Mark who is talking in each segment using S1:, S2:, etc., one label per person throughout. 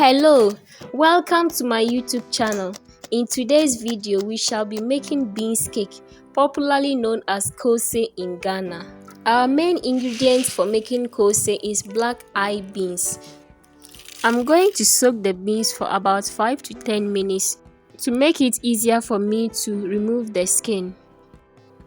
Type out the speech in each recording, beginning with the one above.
S1: Hello, welcome to my YouTube channel. In today's video, we shall be making beans cake, popularly known as Koose in Ghana. Our main ingredient for making Koose is black eye beans. I'm going to soak the beans for about 5 to 10 minutes to make it easier for me to remove the skin.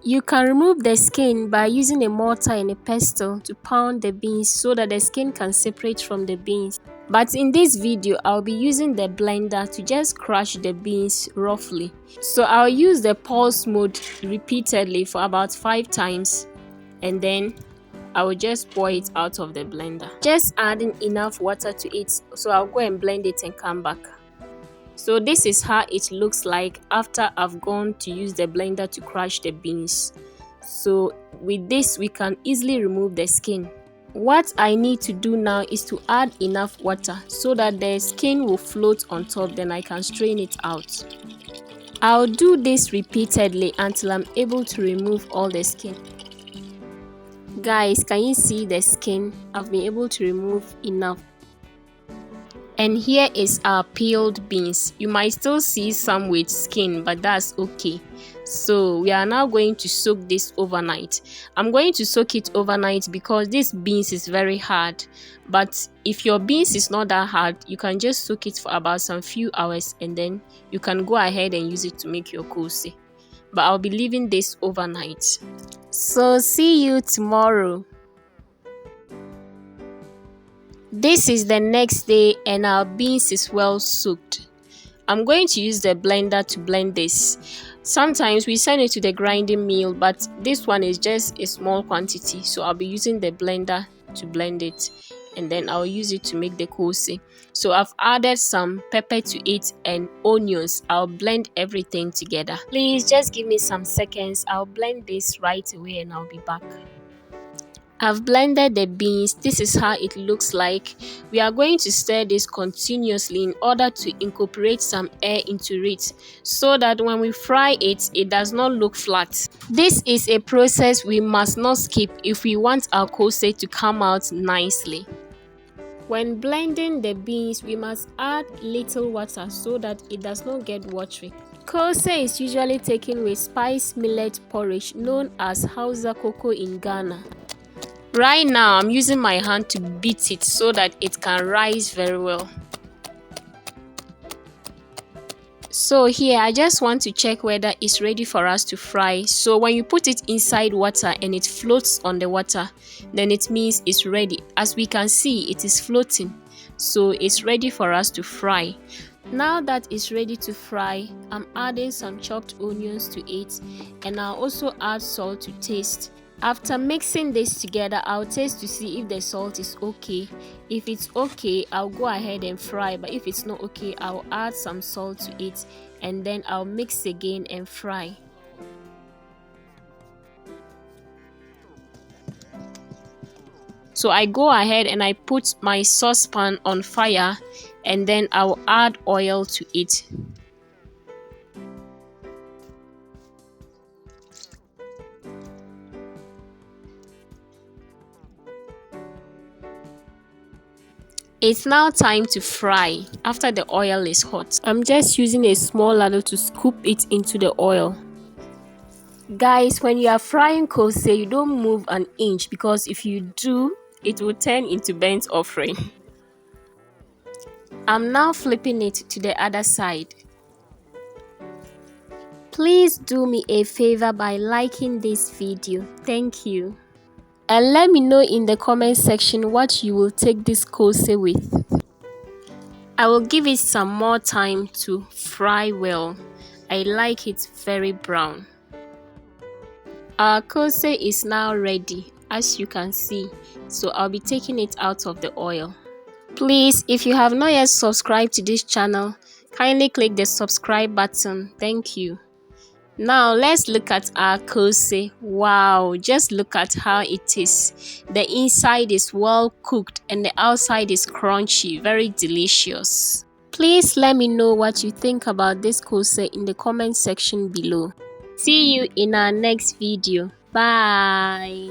S1: You can remove the skin by using a mortar and a pestle to pound the beans so that the skin can separate from the beans. But in this video, I'll be using the blender to just crush the beans roughly. So I'll use the pulse mode repeatedly for about 5 times and then I will just pour it out of the blender. Just adding enough water to it, so I'll go and blend it and come back. So this is how it looks like after I've gone to use the blender to crush the beans. So with this, we can easily remove the skin. What I need to do now is to add enough water so that the skin will float on top, then I can strain it out. I'll do this repeatedly until I'm able to remove all the skin. Guys, can you see the skin? I've been able to remove enough. And here is our peeled beans. You might still see some with skin, but that's okay. So we are now going to soak this overnight. I'm going to soak it overnight because this beans is very hard. But if your beans is not that hard, you can just soak it for about some few hours and then you can go ahead and use it to make your koose. But I'll be leaving this overnight. So see you tomorrow. This is the next day and our beans is well soaked. I'm going to use the blender to blend this. Sometimes we send it to the grinding mill, but this one is just a small quantity, so I'll be using the blender to blend it and then I'll use it to make the koose. So I've added some pepper to it and onions. I'll blend everything together. Please just give me some seconds. I'll blend this right away and I'll be back. I've blended the beans. This is how it looks like. We are going to stir this continuously in order to incorporate some air into it so that when we fry it, it does not look flat. This is a process we must not skip if we want our koose to come out nicely. When blending the beans, we must add little water so that it does not get watery. Koose is usually taken with spiced millet porridge known as Hausa cocoa in Ghana. Right now, I'm using my hand to beat it so that it can rise very well. So here, I just want to check whether it's ready for us to fry. So when you put it inside water and it floats on the water, then it means it's ready. As we can see, it is floating. So it's ready for us to fry. Now that it's ready to fry, I'm adding some chopped onions to it and I'll also add salt to taste. After mixing this together, I'll taste to see if the salt is okay. If it's okay, I'll go ahead and fry, but if it's not okay, I'll add some salt to it and then I'll mix again and fry. So I go ahead and I put my saucepan on fire and then I'll add oil to it. It's now time to fry after the oil is hot. I'm just using a small ladle to scoop it into the oil. Guys, when you are frying koose, you don't move an inch because if you do, it will turn into burnt offering. I'm now flipping it to the other side. Please do me a favor by liking this video. Thank you. And let me know in the comment section what you will take this koose with. I will give it some more time to fry well. I like it very brown. Our koose is now ready, as you can see. So I'll be taking it out of the oil. Please, if you have not yet subscribed to this channel, kindly click the subscribe button. Thank you. Now let's look at our koose. Wow, just look at how it is. The inside is well cooked and the outside is crunchy, very delicious. Please let me know what you think about this koose in the comment section below. See you in our next video. Bye.